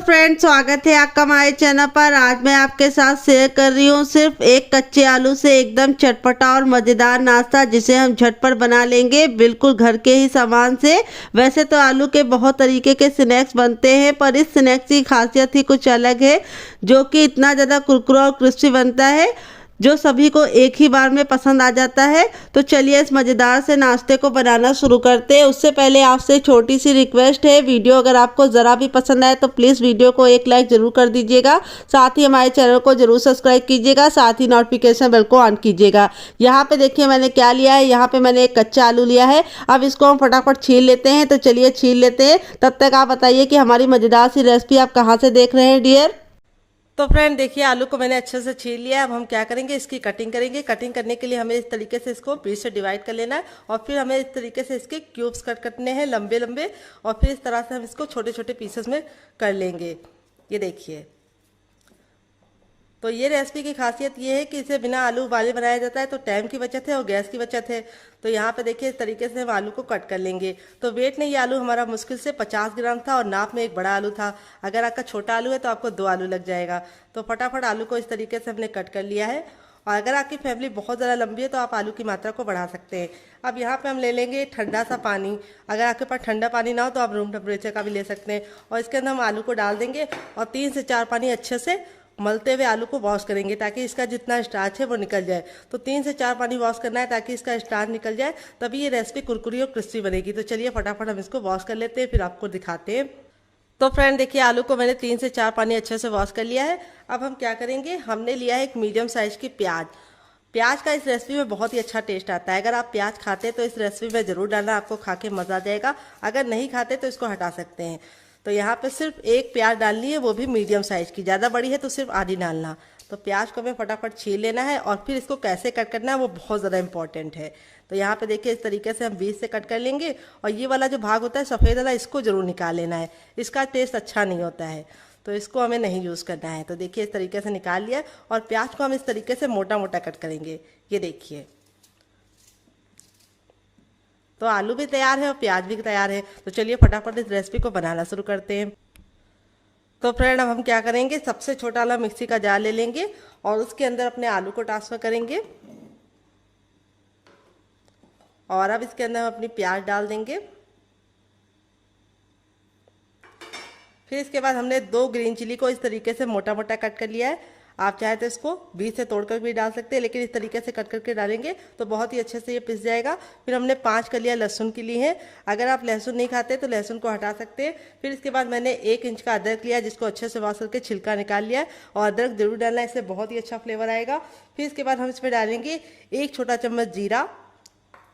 Friend, स्वागत है आपका हमारे चैनल पर। आज मैं आपके साथ शेयर कर रही हूँ सिर्फ एक कच्चे आलू से एकदम चटपटा और मज़ेदार नाश्ता, जिसे हम झटपट बना लेंगे बिल्कुल घर के ही सामान से। वैसे तो आलू के बहुत तरीके के स्नैक्स बनते हैं, पर इस स्नैक्स की खासियत ही कुछ अलग है, जो कि इतना ज़्यादा कुरकुरा और क्रिस्पी बनता है, जो सभी को एक ही बार में पसंद आ जाता है। तो चलिए इस मज़ेदार से नाश्ते को बनाना शुरू करते हैं। उससे पहले आपसे छोटी सी रिक्वेस्ट है, वीडियो अगर आपको ज़रा भी पसंद आए तो प्लीज़ वीडियो को एक लाइक ज़रूर कर दीजिएगा। साथ ही हमारे चैनल को ज़रूर सब्सक्राइब कीजिएगा, साथ ही नोटिफिकेशन बेल को ऑन कीजिएगा। यहाँ पे देखिए मैंने क्या लिया है। यहाँ पे मैंने एक कच्चा आलू लिया है। अब इसको हम फटाफट छील लेते हैं। तो चलिए छील लेते हैं। तब तक आप बताइए कि हमारी मज़ेदार सी रेसिपी आप कहाँ से देख रहे हैं डियर। तो फ्रेंड देखिए, आलू को मैंने अच्छे से छील लिया है। अब हम क्या करेंगे, इसकी कटिंग करेंगे। कटिंग करने के लिए हमें इस तरीके से इसको बीच से डिवाइड कर लेना है, और फिर हमें इस तरीके से इसके क्यूब्स कट करने हैं लंबे लंबे, और फिर इस तरह से हम इसको छोटे छोटे पीसेस में कर लेंगे। ये देखिए, तो ये रेसिपी की खासियत ये है कि इसे बिना आलू उबाले बनाया जाता है, तो टाइम की बचत है और गैस की बचत है। तो यहाँ पे देखिए इस तरीके से हम आलू को कट कर लेंगे। तो वेट में ये आलू हमारा मुश्किल से 50 ग्राम था, और नाप में एक बड़ा आलू था। अगर आपका छोटा आलू है तो आपको 2 आलू लग जाएगा। तो फटाफट आलू को इस तरीके से हमने कट कर लिया है। और अगर आपकी फैमिली बहुत ज़्यादा लंबी है तो आप आलू की मात्रा को बढ़ा सकते हैं। अब यहाँ पे हम ले लेंगे ठंडा सा पानी। अगर आपके पास ठंडा पानी ना हो तो आप रूम टेम्परेचर का भी ले सकते हैं। और इसके अंदर हम आलू को डाल देंगे, और 3 से 4 पानी अच्छे से मलते हुए आलू को वॉश करेंगे, ताकि इसका जितना स्टार्च है वो निकल जाए। तो 3 से 4 पानी वॉश करना है, ताकि इसका स्टार्च निकल जाए, तभी ये रेसिपी कुरकुरी और क्रिस्पी बनेगी। तो चलिए फटाफट हम इसको वॉश कर लेते हैं, फिर आपको दिखाते हैं। तो फ्रेंड देखिए, आलू को मैंने 3 से 4 पानी अच्छे से वॉश कर लिया है। अब हम क्या करेंगे, हमने लिया है एक मीडियम साइज की प्याज। प्याज का इस रेसिपी में बहुत ही अच्छा टेस्ट आता है। अगर आप प्याज खाते हैं तो इस रेसिपी में ज़रूर डालना, आपको खा के मज़ा आ जाएगा। अगर नहीं खाते तो इसको हटा सकते हैं। तो यहाँ पे सिर्फ एक प्याज डालनी है, वो भी मीडियम साइज़ की। ज़्यादा बड़ी है तो सिर्फ आधी डालना। तो प्याज को हमें फटाफट छील लेना है, और फिर इसको कैसे कट करना है वो बहुत ज़्यादा इंपॉर्टेंट है। तो यहाँ पे देखिए इस तरीके से हम बीच से कट कर लेंगे, और ये वाला जो भाग होता है सफ़ेद वाला, इसको ज़रूर निकाल लेना है। इसका टेस्ट अच्छा नहीं होता है, तो इसको हमें नहीं यूज़ करना है। तो देखिए इस तरीके से निकाल लिया, और प्याज को हम इस तरीके से मोटा मोटा कट करेंगे। ये देखिए, तो आलू भी तैयार है और प्याज भी तैयार है। तो चलिए फटाफट इस रेसिपी को बनाना शुरू करते हैं। तो फ्रेंड अब हम क्या करेंगे, सबसे छोटा वाला मिक्सी का जार ले लेंगे, और उसके अंदर अपने आलू को ट्रांसफ़र करेंगे, और अब इसके अंदर हम अपनी प्याज डाल देंगे। फिर इसके बाद हमने 2 ग्रीन चिली को इस तरीके से मोटा मोटा कट कर लिया है। आप चाहे तो इसको बीच से तोड़कर भी डाल सकते हैं, लेकिन इस तरीके से कट करके डालेंगे तो बहुत ही अच्छे से ये पिस जाएगा। फिर हमने 5 कलियां लहसुन की ली हैं। अगर आप लहसुन नहीं खाते तो लहसुन को हटा सकते हैं। फिर इसके बाद मैंने 1 इंच का अदरक लिया, जिसको अच्छे से वॉश करके छिलका निकाल लिया है, और अदरक जरूर डालना है, इससे बहुत ही अच्छा फ्लेवर आएगा। फिर इसके बाद हम इसमें डालेंगे 1 छोटा चम्मच जीरा,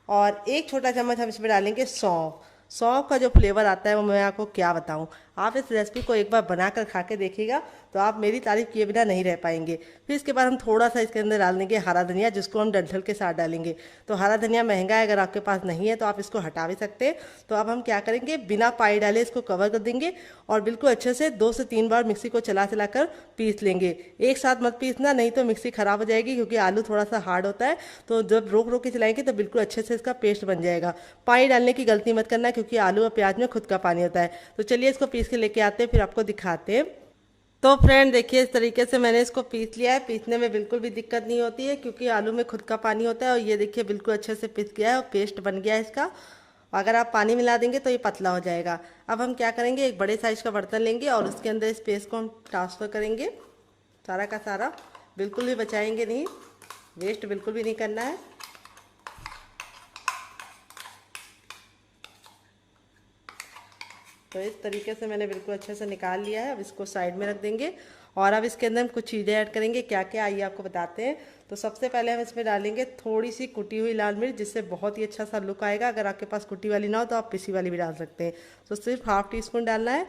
और 1 छोटा चम्मच हम इसमें डालेंगे सौंफ। सौंफ का जो फ्लेवर आता है वो मैं आपको क्या बताऊं। आप इस रेसिपी को एक बार बनाकर खा के देखिएगा तो आप मेरी तारीफ किए बिना नहीं रह पाएंगे। फिर इसके बाद हम थोड़ा सा इसके अंदर डाल देंगे हरा धनिया, जिसको हम डंठल के साथ डालेंगे। तो हरा धनिया महंगा है, अगर आपके पास नहीं है तो आप इसको हटा भी सकते हैं। तो अब हम क्या करेंगे, बिना पानी डाले इसको कवर कर देंगे, और बिल्कुल अच्छे से 2 से 3 बार मिक्सी को चला चला कर पीस लेंगे। एक साथ मत पीसना, नहीं तो मिक्सी खराब हो जाएगी, क्योंकि आलू थोड़ा सा हार्ड होता है। तो जब रोक रोक के चलाएंगे तो बिल्कुल अच्छे से इसका पेस्ट बन जाएगा। पानी डालने की गलती मत करना, क्योंकि आलू और प्याज में खुद का पानी होता है। तो चलिए इसको पीस के लेके आते हैं, फिर आपको दिखाते हैं। तो फ्रेंड देखिए इस तरीके से मैंने इसको पीस लिया है। पीसने में बिल्कुल भी दिक्कत नहीं होती है, क्योंकि आलू में खुद का पानी होता है। और ये देखिए बिल्कुल अच्छे से पीस गया है और पेस्ट बन गया है इसका। अगर आप पानी मिला देंगे तो ये पतला हो जाएगा। अब हम क्या करेंगे, एक बड़े साइज का बर्तन लेंगे, और उसके अंदर इस पेस्ट को हम ट्रांसफ़र करेंगे, सारा का सारा। बिल्कुल भी बचाएंगे नहीं, वेस्ट बिल्कुल भी नहीं करना है। तो इस तरीके से मैंने बिल्कुल अच्छे से निकाल लिया है। अब इसको साइड में रख देंगे, और अब इसके अंदर हम कुछ चीज़ें ऐड करेंगे। क्या क्या आइए आपको बताते हैं। तो सबसे पहले हम इसमें डालेंगे थोड़ी सी कुटी हुई लाल मिर्च, जिससे बहुत ही अच्छा सा लुक आएगा। अगर आपके पास कुटी वाली ना हो तो आप पिसी वाली भी डाल सकते हैं। तो सिर्फ ½ टीस्पून डालना है।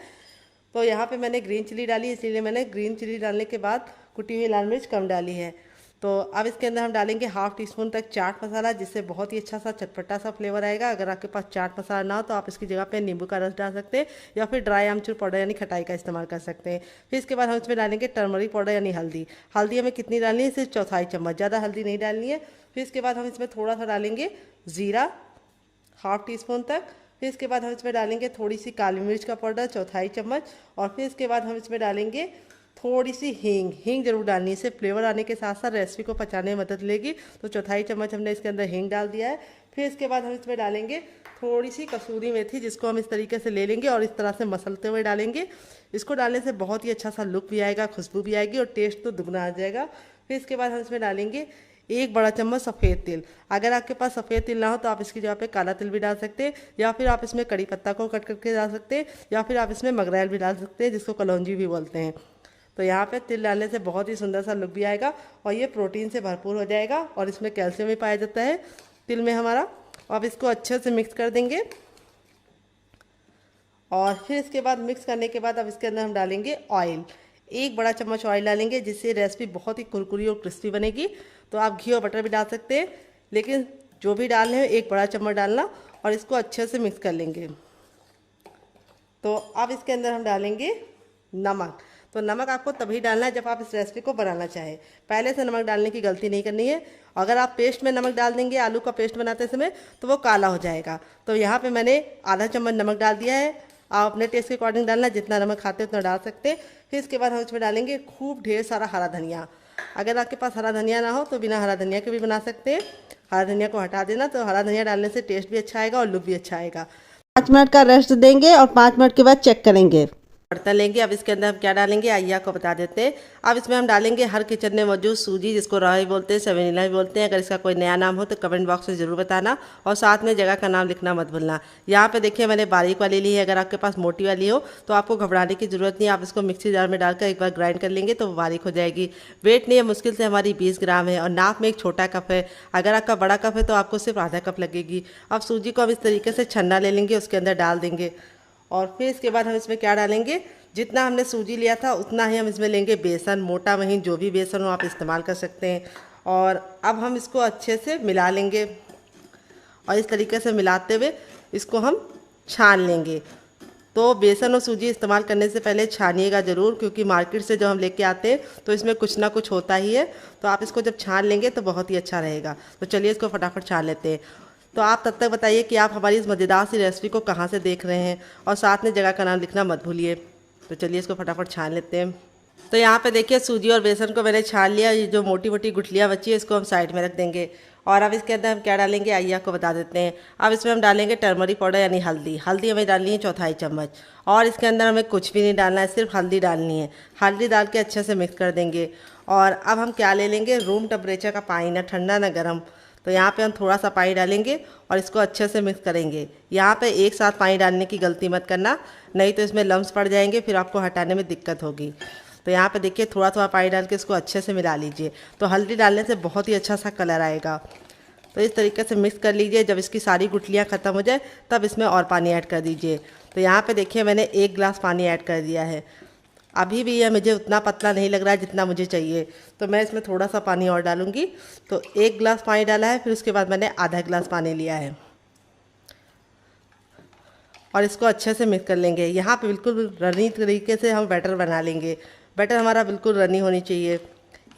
तो यहाँ पे मैंने ग्रीन चिली डाली, इसीलिए मैंने ग्रीन चिली डालने के बाद कुटी हुई लाल मिर्च कम डाली है। तो अब इसके अंदर हम डालेंगे ½ टीस्पून तक चाट मसाला, जिससे बहुत ही अच्छा सा चटपटा सा फ्लेवर आएगा। अगर आपके पास चाट मसाला ना हो तो आप इसकी जगह पे नींबू का रस डाल सकते हैं, या फिर ड्राई आमचूर पाउडर यानी खटाई का इस्तेमाल कर सकते हैं। फिर इसके बाद हम इसमें डालेंगे टर्मरिक पाउडर यानी हल्दी। हल्दी हमें कितनी डालनी है, सिर्फ 1/4 चम्मच, ज़्यादा हल्दी नहीं डालनी है। फिर इसके बाद हम इसमें थोड़ा सा डालेंगे ज़ीरा ½ टीस्पून तक। फिर इसके बाद हम इसमें डालेंगे थोड़ी सी काली मिर्च का पाउडर, चौथाई चम्मच। और फिर इसके बाद हम इसमें डालेंगे थोड़ी सी हींग। हींग जरूर डालनी है, इससे फ्लेवर आने के साथ साथ रेसिपी को पचाने में मदद लेगी। तो चौथाई चम्मच हमने इसके अंदर हींग डाल दिया है। फिर इसके बाद हम इसमें डालेंगे थोड़ी सी कसूरी मेथी, जिसको हम इस तरीके से ले लेंगे और इस तरह से मसलते हुए डालेंगे। इसको डालने से बहुत ही अच्छा सा लुक भी आएगा, खुशबू भी आएगी और टेस्ट तो दुगना आ जाएगा। फिर इसके बाद हम इसमें डालेंगे 1 बड़ा चम्मच सफ़ेद तिल। अगर आपके पास सफ़ेद तिल ना हो तो आप इसकी जगह पे काला तिल भी डाल सकते हैं, या फिर आप इसमें कड़ी पत्ता को कट करके डाल सकते हैं, या फिर आप इसमें मगरैल भी डाल सकते हैं, जिसको कलौंजी भी बोलते हैं। तो यहाँ पे तिल डालने से बहुत ही सुंदर सा लुक भी आएगा और ये प्रोटीन से भरपूर हो जाएगा और इसमें कैल्शियम भी पाया जाता है तिल में हमारा। अब इसको अच्छे से मिक्स कर देंगे और फिर इसके बाद मिक्स करने के बाद अब इसके अंदर हम डालेंगे ऑयल। 1 बड़ा चम्मच ऑयल डालेंगे, जिससे रेसिपी बहुत ही कुरकुरी और क्रिस्पी बनेगी। तो आप घी और बटर भी डाल सकते हैं, लेकिन जो भी डालने हैं 1 बड़ा चम्मच डालना और इसको अच्छे से मिक्स कर लेंगे। तो अब इसके अंदर हम डालेंगे नमक। तो नमक आपको तभी डालना है जब आप इस रेसिपी को बनाना चाहें, पहले से नमक डालने की गलती नहीं करनी है। अगर आप पेस्ट में नमक डाल देंगे आलू का पेस्ट बनाते समय तो वो काला हो जाएगा। तो यहाँ पे मैंने आधा चम्मच नमक डाल दिया है। आप अपने टेस्ट के अकॉर्डिंग डालना, जितना नमक खाते हैं उतना डाल सकते हैं। फिर इसके बाद हम इसमें डालेंगे खूब ढेर सारा हरा धनिया। अगर आपके पास हरा धनिया ना हो तो बिना हरा धनिया के भी बना सकते हैं। हरा धनिया को हटा देना, तो हरा धनिया डालने से टेस्ट भी अच्छा आएगा और लुक भी अच्छा आएगा। 5 मिनट का रेस्ट देंगे और 5 मिनट के बाद चेक करेंगे। बर्तन लेंगे, अब इसके अंदर हम क्या डालेंगे आइए आपको बता देते हैं। अब इसमें हम डालेंगे हर किचन में मौजूद सूजी, जिसको राही बोलते हैं, सेवेनिला भी बोलते हैं। अगर इसका कोई नया नाम हो तो कमेंट बॉक्स में ज़रूर बताना और साथ में जगह का नाम लिखना मत भूलना। यहाँ पे देखिए मैंने बारीक वाली ली है, अगर आपके पास मोटी वाली हो तो आपको घबराने की ज़रूरत नहीं है। आप इसको मिक्सी जार में डालकर एक बार ग्राइंड कर लेंगे तो वो बारीक हो जाएगी। वेट नहीं है, मुश्किल से हमारी 20 ग्राम है और नाप में एक छोटा कप है। अगर आपका बड़ा कप है तो आपको सिर्फ आधा कप लगेगी। अब सूजी को हम इस तरीके से छन्ना ले लेंगे, उसके अंदर डाल देंगे और फिर इसके बाद हम इसमें क्या डालेंगे, जितना हमने सूजी लिया था उतना ही हम इसमें लेंगे बेसन। मोटा महीन जो भी बेसन हो आप इस्तेमाल कर सकते हैं। और अब हम इसको अच्छे से मिला लेंगे और इस तरीके से मिलाते हुए इसको हम छान लेंगे। तो बेसन और सूजी इस्तेमाल करने से पहले छानिएगा ज़रूर, क्योंकि मार्केट से जब हम लेके आते हैं तो इसमें कुछ ना कुछ होता ही है। तो आप इसको जब छान लेंगे तो बहुत ही अच्छा रहेगा। तो चलिए इसको फटाफट छान लेते हैं। तो आप तब तक बताइए कि आप हमारी इस मज़ेदार सी रेसिपी को कहाँ से देख रहे हैं और साथ में जगह का नाम लिखना मत भूलिए। तो चलिए इसको फटाफट छान लेते हैं। तो यहाँ पे देखिए सूजी और बेसन को मैंने छान लिया। ये जो मोटी मोटी गुठलियाँ बची है इसको हम साइड में रख देंगे। और अब इसके अंदर हम क्या डालेंगे आइए आपको बता देते हैं। अब इसमें हम डालेंगे टर्मरिक पाउडर यानी हल्दी। हल्दी हमें डालनी है चौथाई चम्मच और इसके अंदर हमें कुछ भी नहीं डालना है, सिर्फ हल्दी डालनी है। हल्दी डाल के अच्छे से मिक्स कर देंगे। और अब हम क्या ले लेंगे, रूम टेम्परेचर का पानी, ना ठंडा ना गर्म। तो यहाँ पे हम थोड़ा सा पानी डालेंगे और इसको अच्छे से मिक्स करेंगे। यहाँ पे एक साथ पानी डालने की गलती मत करना, नहीं तो इसमें लम्स पड़ जाएंगे, फिर आपको हटाने में दिक्कत होगी। तो यहाँ पे देखिए थोड़ा थोड़ा पानी डाल के इसको अच्छे से मिला लीजिए। तो हल्दी डालने से बहुत ही अच्छा सा कलर आएगा। तो इस तरीके से मिक्स कर लीजिए। जब इसकी सारी गुठलियाँ ख़त्म हो जाए तब इसमें और पानी ऐड कर दीजिए। तो यहाँ पर देखिए मैंने 1 गिलास पानी ऐड कर दिया है। अभी भी यह मुझे उतना पतला नहीं लग रहा है जितना मुझे चाहिए, तो मैं इसमें थोड़ा सा पानी और डालूंगी। तो 1 गिलास पानी डाला है, फिर उसके बाद मैंने आधा गिलास पानी लिया है और इसको अच्छे से मिक्स कर लेंगे। यहाँ पे बिल्कुल रनी तरीके से हम बैटर बना लेंगे। बैटर हमारा बिल्कुल रनी होनी चाहिए,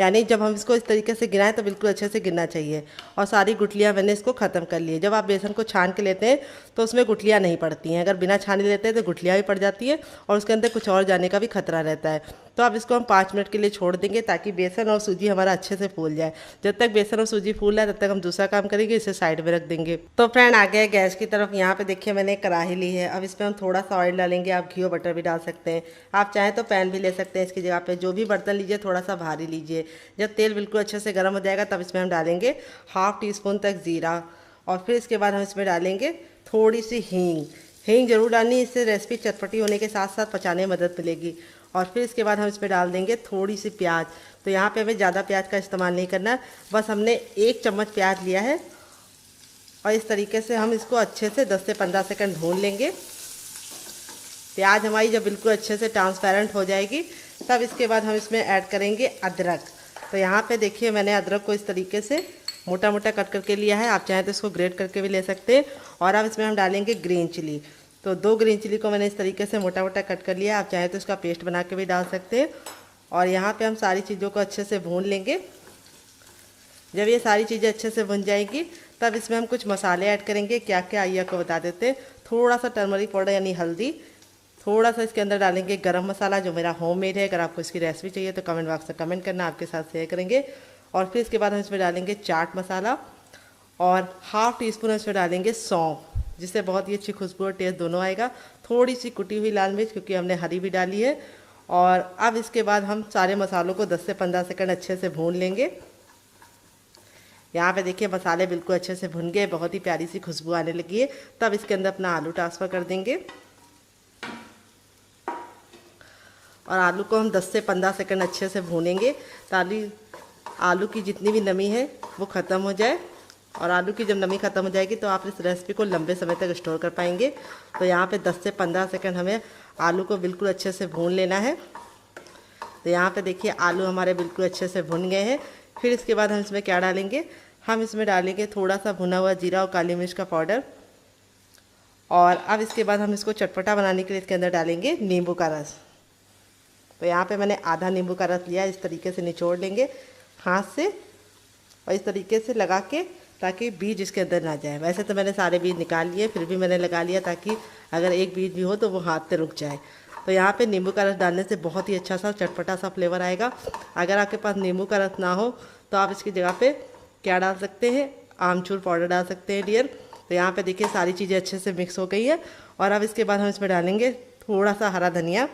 यानी जब हम इसको इस तरीके से गिराएं तो बिल्कुल अच्छे से गिरना चाहिए। और सारी गुठलियाँ मैंने इसको ख़त्म कर ली है। जब आप बेसन को छान के लेते हैं तो उसमें गुठलियाँ नहीं पड़ती हैं, अगर बिना छाने लेते हैं तो गुठलियाँ भी पड़ जाती हैं और उसके अंदर कुछ और जाने का भी खतरा रहता है। तो अब इसको हम 5 मिनट के लिए छोड़ देंगे ताकि बेसन और सूजी हमारा अच्छे से फूल जाए। जब तक बेसन और सूजी फूल रहा है तब तक हम दूसरा काम करेंगे, इसे साइड में रख देंगे। तो फ्रेंड आ गए गैस की तरफ। यहाँ पे देखिए मैंने कढ़ाई ली है। अब इसमें हम थोड़ा सा ऑयल डालेंगे। आप घी और बटर भी डाल सकते हैं, आप चाहें तो पैन भी ले सकते हैं। इसकी जगह पे जो भी बर्तन लीजिए थोड़ा सा भारी लीजिए। जब तेल बिल्कुल अच्छे से गर्म हो जाएगा तब इसमें हम डालेंगे 1/2 टीस्पून तक ज़ीरा और फिर इसके बाद हम इसमें डालेंगे थोड़ी सी हींग। हींग जरूर डालनी, इससे रेसिपी चटपटी होने के साथ साथ पचाने में मदद मिलेगी। और फिर इसके बाद हम इसमें डाल देंगे थोड़ी सी प्याज। तो यहाँ पे हमें ज़्यादा प्याज का इस्तेमाल नहीं करना, बस हमने 1 चम्मच प्याज लिया है और इस तरीके से हम इसको अच्छे से 10 से 15 सेकंड भून लेंगे। प्याज हमारी जब बिल्कुल अच्छे से ट्रांसपेरेंट हो जाएगी तब इसके बाद हम इसमें ऐड करेंगे अदरक। तो यहाँ पे देखिए मैंने अदरक को इस तरीके से मोटा मोटा कट करके लिया है, आप चाहें तो इसको ग्रेट करके भी ले सकते हैं। और अब इसमें हम डालेंगे ग्रीन चिली। तो 2 ग्रीन चिली को मैंने इस तरीके से मोटा मोटा कट कर लिया है, आप चाहें तो इसका पेस्ट बना के भी डाल सकते हैं। और यहाँ पे हम सारी चीज़ों को अच्छे से भून लेंगे। जब ये सारी चीज़ें अच्छे से भुन जाएंगी तब इसमें हम कुछ मसाले ऐड करेंगे। क्या क्या आइए आपको बता देते हैं। थोड़ा सा टर्मरिक पाउडर यानी हल्दी, थोड़ा सा इसके अंदर डालेंगे गरम मसाला जो मेरा होममेड है। अगर आपको इसकी रेसिपी चाहिए तो कमेंट बॉक्स में कमेंट करना, आपके साथ शेयर करेंगे। और फिर इसके बाद हम इसमें डालेंगे चाट मसाला और हाफ टी स्पून इसमें डालेंगे सौंफ, जिससे बहुत ही अच्छी खुशबू और टेस्ट दोनों आएगा। थोड़ी सी कुटी हुई लाल मिर्च, क्योंकि हमने हरी भी डाली है। और अब इसके बाद हम सारे मसालों को 10 से 15 सेकंड अच्छे से भून लेंगे। यहाँ पे देखिए मसाले बिल्कुल अच्छे से भुन गए, बहुत ही प्यारी सी खुशबू आने लगी है। तब इसके अंदर अपना आलू ट्रांसफ़र कर देंगे और आलू को हम 10 से 15 सेकंड अच्छे से भूनेंगे ताकि आलू की जितनी भी नमी है वो ख़त्म हो जाए। और आलू की जब नमी ख़त्म हो जाएगी तो आप इस रेसिपी को लंबे समय तक स्टोर कर पाएंगे। तो यहाँ पे 10 से 15 सेकंड हमें आलू को बिल्कुल अच्छे से भून लेना है। तो यहाँ पे देखिए आलू हमारे बिल्कुल अच्छे से भुन गए हैं। फिर इसके बाद हम इसमें क्या डालेंगे, हम इसमें डालेंगे थोड़ा सा भुना हुआ जीरा और काली मिर्च का पाउडर। और अब इसके बाद हम इसको चटपटा बनाने के लिए इसके अंदर डालेंगे नींबू का रस। तो यहाँ पे मैंने आधा नींबू का रस लिया, इस तरीके से निचोड़ लेंगे हाथ से और इस तरीके से लगा के, ताकि बीज इसके अंदर ना जाए। वैसे तो मैंने सारे बीज निकाल लिए, फिर भी मैंने लगा लिया ताकि अगर एक बीज भी हो तो वो हाथ से रुक जाए। तो यहाँ पे नींबू का रस डालने से बहुत ही अच्छा सा चटपटा सा फ्लेवर आएगा। अगर आपके पास नींबू का रस ना हो तो आप इसकी जगह पे क्या डाल सकते हैं, आमचूर पाउडर डाल सकते हैं डियर। तो यहाँ पे देखिए सारी चीज़ें अच्छे से मिक्स हो गई है। और अब इसके बाद हम इसमें डालेंगे थोड़ा सा हरा धनिया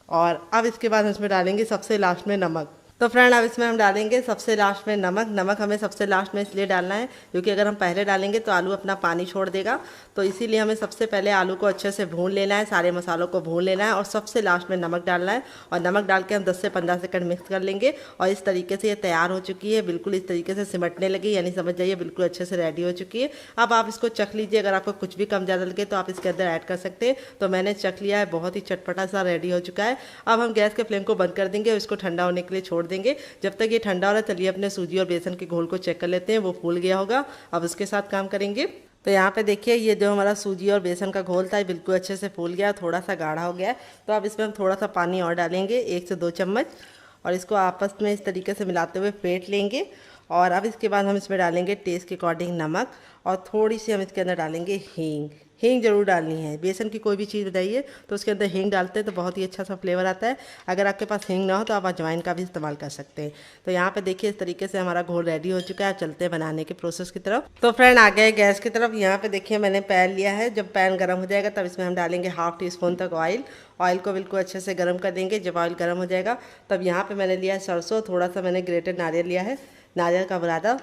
और अब इसके बाद हम इसमें डालेंगे सबसे लास्ट में नमक। तो फ्रेंड अब इसमें हम डालेंगे सबसे लास्ट में नमक। नमक हमें सबसे लास्ट में इसलिए डालना है क्योंकि अगर हम पहले डालेंगे तो आलू अपना पानी छोड़ देगा। तो इसीलिए हमें सबसे पहले आलू को अच्छे से भून लेना है, सारे मसालों को भून लेना है और सबसे लास्ट में नमक डालना है। और नमक डाल के हम 10 से 15 सेकंड मिक्स कर लेंगे। और इस तरीके से ये तैयार हो चुकी है, बिल्कुल इस तरीके से सिमटने लगी, यानी समझ जाइए बिल्कुल अच्छे से रेडी हो चुकी है। अब आप इसको चख लीजिए, अगर आपको कुछ भी कम ज़्यादा लगे तो आप इसके अंदर ऐड कर सकते हैं। तो मैंने चख लिया है, बहुत ही चटपटा सा रेडी हो चुका है। अब हम गैस के फ्लेम को बंद कर देंगे और इसको ठंडा होने के लिए छोड़ देंगे। जब तक ये ठंडा हो रहा है चलिए अपने सूजी और बेसन के घोल को चेक कर लेते हैं, वो फूल गया होगा। अब उसके साथ काम करेंगे। तो यहाँ पे देखिए ये जो हमारा सूजी और बेसन का घोल था बिल्कुल अच्छे से फूल गया, थोड़ा सा गाढ़ा हो गया है। तो अब इसमें हम थोड़ा सा पानी और डालेंगे, 1 से 2 चम्मच, और इसको आपस में इस तरीके से मिलाते हुए फेंट लेंगे। और अब इसके बाद हम इसमें डालेंगे टेस्ट के अकॉर्डिंग नमक और थोड़ी सी हम इसके अंदर डालेंगे हींग। हींग जरूर डालनी है, बेसन की कोई भी चीज़ बनाइए तो उसके अंदर हींग डालते हैं तो बहुत ही अच्छा सा फ्लेवर आता है। अगर आपके पास हींग ना हो तो आप अजवाइन का भी इस्तेमाल कर सकते हैं। तो यहाँ पे देखिए इस तरीके से हमारा घोल रेडी हो चुका है। चलते हैं बनाने के प्रोसेस की तरफ। तो फ्रेंड आ गए गैस की तरफ। यहाँ पे देखिए मैंने पैन लिया है, जब पैन गर्म हो जाएगा तब इसमें हम डालेंगे हाफ टी स्पून तक ऑयल। ऑयल को बिल्कुल अच्छे से गर्म कर देंगे। जब ऑयल गर्म हो जाएगा तब यहाँ पर मैंने लिया है सरसों, थोड़ा सा मैंने ग्रेटेड नारियल लिया है, नारियल का बुरादा,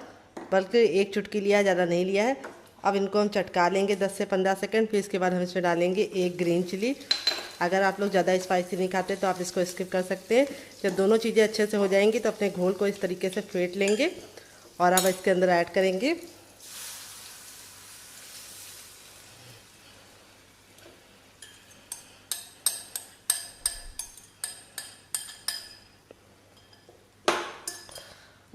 बल्कि 1 चुटकी लिया है, ज़्यादा नहीं लिया है। अब इनको हम चटका लेंगे 10 से 15 सेकंड। फिर इसके बाद हम इसमें डालेंगे 1 ग्रीन चिली। अगर आप लोग ज़्यादा स्पाइसी नहीं खाते तो आप इसको स्किप कर सकते हैं। जब दोनों चीज़ें अच्छे से हो जाएंगी तो अपने घोल को इस तरीके से फेंट लेंगे और अब इसके अंदर ऐड करेंगे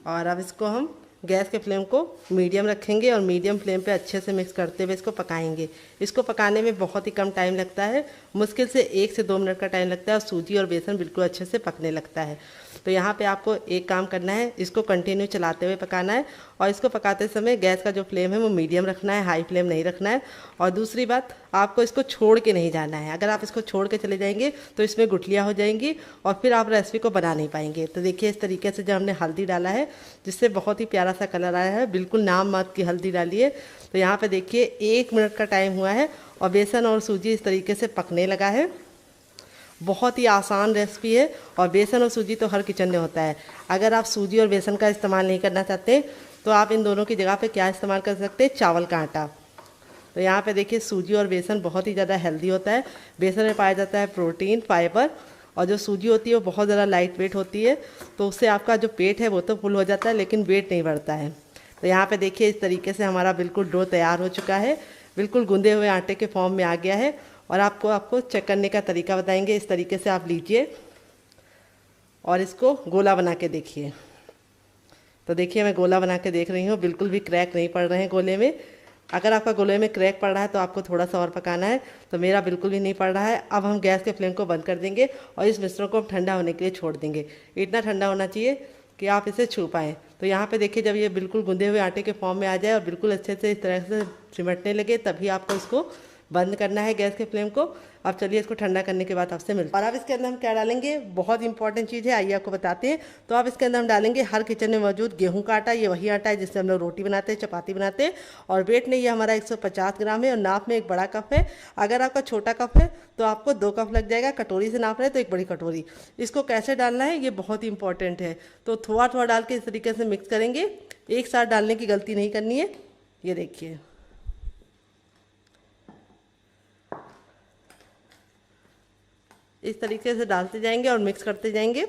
और अब इसको हम गैस के फ्लेम को मीडियम रखेंगे और मीडियम फ्लेम पे अच्छे से मिक्स करते हुए इसको पकाएंगे। इसको पकाने में बहुत ही कम टाइम लगता है, मुश्किल से 1 से 2 मिनट का टाइम लगता है और सूजी और बेसन बिल्कुल अच्छे से पकने लगता है। तो यहाँ पे आपको एक काम करना है, इसको कंटिन्यू चलाते हुए पकाना है और इसको पकाते समय गैस का जो फ्लेम है वो मीडियम रखना है, हाई फ्लेम नहीं रखना है। और दूसरी बात, आपको इसको छोड़ के नहीं जाना है। अगर आप इसको छोड़ के चले जाएंगे तो इसमें गुठलियाँ हो जाएंगी और फिर आप रेसिपी को बना नहीं पाएंगे। तो देखिए इस तरीके से जब हमने हल्दी डाला है जिससे बहुत ही प्यारा सा कलर आया है, बिल्कुल नाम मात्र की हल्दी डाली है। तो यहाँ पे देखिए 1 मिनट का टाइम हुआ है और बेसन और सूजी इस तरीके से पकने लगा है। बहुत ही आसान रेसिपी है और बेसन और सूजी तो हर किचन में होता है। अगर आप सूजी और बेसन का इस्तेमाल नहीं करना चाहते तो आप इन दोनों की जगह पे क्या इस्तेमाल कर सकते हैं, चावल का आटा। तो यहाँ पे देखिए सूजी और बेसन बहुत ही ज़्यादा हेल्दी होता है। बेसन में पाया जाता है प्रोटीन, फाइबर, और जो सूजी होती है वो बहुत ज़्यादा लाइट वेट होती है। तो उससे आपका जो पेट है वो तो फुल हो जाता है लेकिन वेट नहीं बढ़ता है। तो यहाँ पे देखिए इस तरीके से हमारा बिल्कुल डो तैयार हो चुका है, बिल्कुल गूंदे हुए आटे के फॉर्म में आ गया है। और आपको चेक करने का तरीका बताएंगे। इस तरीके से आप लीजिए और इसको गोला बना के देखिए। तो देखिए मैं गोला बना के देख रही हूँ, बिल्कुल भी क्रैक नहीं पड़ रहे हैं गोले में। अगर आपका गोले में क्रैक पड़ रहा है तो आपको थोड़ा सा और पकाना है। तो मेरा बिल्कुल भी नहीं पड़ रहा है। अब हम गैस के फ्लेम को बंद कर देंगे और इस मिश्रण को हम ठंडा होने के लिए छोड़ देंगे। इतना ठंडा होना चाहिए कि आप इसे छू पाएँ। तो यहाँ पे देखिए जब ये बिल्कुल गूंदे हुए आटे के फॉर्म में आ जाए और बिल्कुल अच्छे से इस तरह से सिमटने लगे, तभी आपको इसको बंद करना है गैस के फ्लेम को। अब चलिए इसको ठंडा करने के बाद आपसे मिलते हैं। और अब इसके अंदर हम क्या डालेंगे, बहुत इंपॉर्टेंट चीज़ है, आइए आपको बताते हैं। तो अब इसके अंदर हम डालेंगे हर किचन में मौजूद गेहूं का आटा। ये वही आटा है जिससे हम लोग रोटी बनाते हैं, चपाती बनाते हैं। और वेट में ये हमारा 150 ग्राम है और नाप में एक बड़ा कप है। अगर आपका छोटा कप है तो आपको 2 कप लग जाएगा, कटोरी से नाप रहे हैं तो एक बड़ी कटोरी। इसको कैसे डालना है ये बहुत इंपॉर्टेंट है। तो थोड़ा थोड़ा डाल के इस तरीके से मिक्स करेंगे, एक साथ डालने की गलती नहीं करनी है। ये देखिए इस तरीके से डालते जाएंगे और मिक्स करते जाएंगे।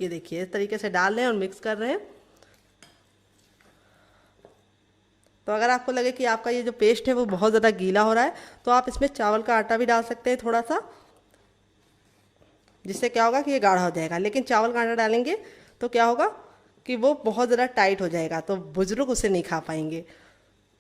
ये देखिए इस तरीके से डाल रहे हैं और मिक्स कर रहे हैं। तो अगर आपको लगे कि आपका ये जो पेस्ट है वो बहुत ज़्यादा गीला हो रहा है तो आप इसमें चावल का आटा भी डाल सकते हैं थोड़ा सा, जिससे क्या होगा कि ये गाढ़ा हो जाएगा। लेकिन चावल का आटा डालेंगे तो क्या होगा कि वो बहुत ज़्यादा टाइट हो जाएगा, तो बुजुर्ग उसे नहीं खा पाएंगे।